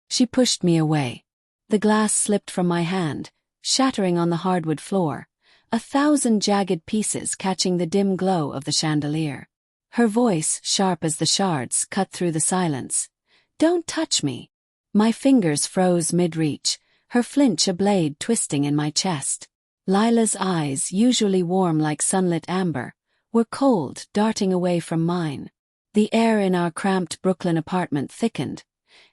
She pushed me away. The glass slipped from my hand, shattering on the hardwood floor, 1,000 jagged pieces catching the dim glow of the chandelier. Her voice, sharp as the shards, cut through the silence. "Don't touch me." My fingers froze mid-reach, her flinch a blade twisting in my chest. Lila's eyes, usually warm like sunlit amber, were cold, darting away from mine. The air in our cramped Brooklyn apartment thickened,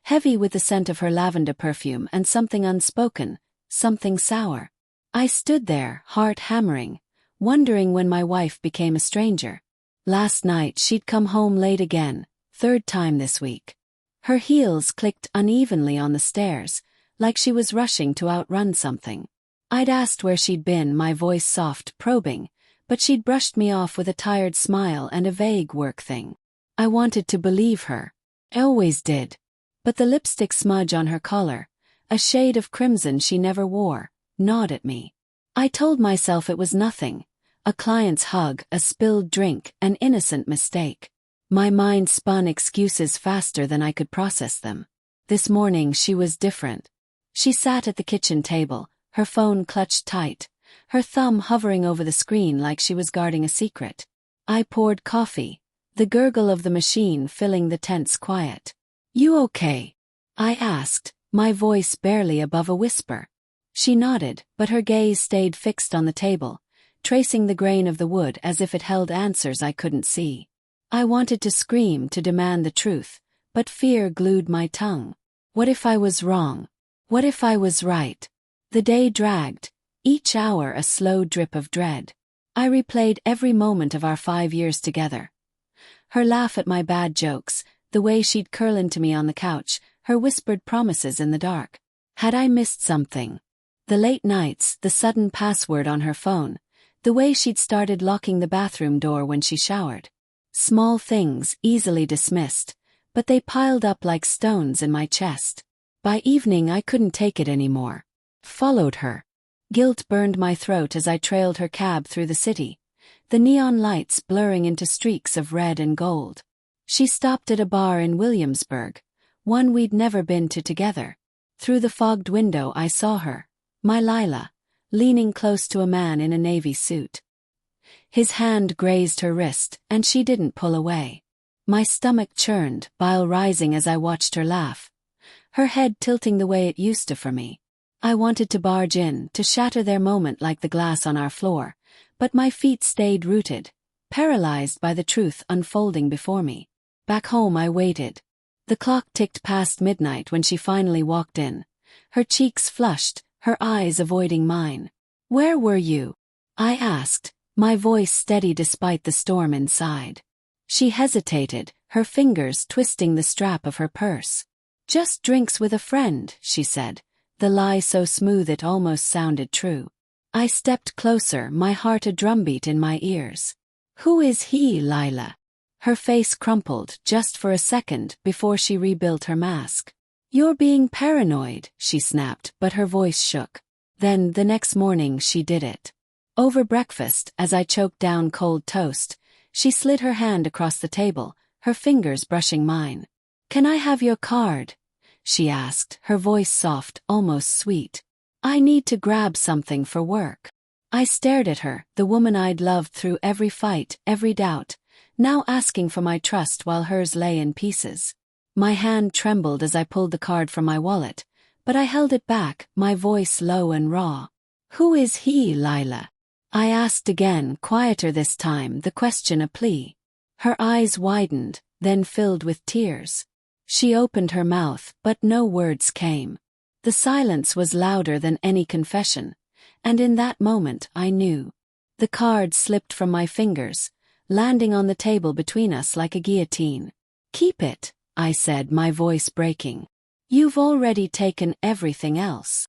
heavy with the scent of her lavender perfume and something unspoken, something sour. I stood there, heart hammering, wondering when my wife became a stranger. Last night she'd come home late again, third time this week. Her heels clicked unevenly on the stairs, like she was rushing to outrun something. I'd asked where she'd been, my voice soft, probing, but she'd brushed me off with a tired smile and a vague work thing. I wanted to believe her. I always did. But the lipstick smudge on her collar, a shade of crimson she never wore, gnawed at me. I told myself it was nothing. A client's hug, a spilled drink, an innocent mistake. My mind spun excuses faster than I could process them. This morning she was different. She sat at the kitchen table, her phone clutched tight, her thumb hovering over the screen like she was guarding a secret. I poured coffee, the gurgle of the machine filling the tense quiet. "You okay?" I asked, my voice barely above a whisper. She nodded, but her gaze stayed fixed on the table, tracing the grain of the wood as if it held answers I couldn't see. I wanted to scream, to demand the truth, but fear glued my tongue. What if I was wrong? What if I was right? The day dragged, each hour a slow drip of dread. I replayed every moment of our 5 years together. Her laugh at my bad jokes, the way she'd curl into me on the couch, her whispered promises in the dark. Had I missed something? The late nights, the sudden password on her phone, the way she'd started locking the bathroom door when she showered. Small things, easily dismissed, but they piled up like stones in my chest. By evening I couldn't take it anymore. Followed her. Guilt burned my throat as I trailed her cab through the city, the neon lights blurring into streaks of red and gold. She stopped at a bar in Williamsburg, one we'd never been to together. Through the fogged window I saw her, my Lila, leaning close to a man in a navy suit. His hand grazed her wrist, and she didn't pull away. My stomach churned, bile rising as I watched her laugh, her head tilting the way it used to for me. I wanted to barge in, to shatter their moment like the glass on our floor, but my feet stayed rooted, paralyzed by the truth unfolding before me. Back home I waited. The clock ticked past midnight when she finally walked in, her cheeks flushed, her eyes avoiding mine. "Where were you?" I asked, my voice steady despite the storm inside. She hesitated, her fingers twisting the strap of her purse. "Just drinks with a friend," she said, the lie so smooth it almost sounded true. I stepped closer, my heart a drumbeat in my ears. "Who is he, Lila?" Her face crumpled just for a second before she rebuilt her mask. "You're being paranoid," she snapped, but her voice shook. Then, the next morning she did it. Over breakfast, as I choked down cold toast, she slid her hand across the table, her fingers brushing mine. "Can I have your card?" she asked, her voice soft, almost sweet. "I need to grab something for work." I stared at her, the woman I'd loved through every fight, every doubt, now asking for my trust while hers lay in pieces. My hand trembled as I pulled the card from my wallet, but I held it back, my voice low and raw. "Who is he, Lila?" I asked again, quieter this time, the question a plea. Her eyes widened, then filled with tears. She opened her mouth, but no words came. The silence was louder than any confession, and in that moment I knew. The card slipped from my fingers, landing on the table between us like a guillotine. "Keep it," I said, my voice breaking. "You've already taken everything else."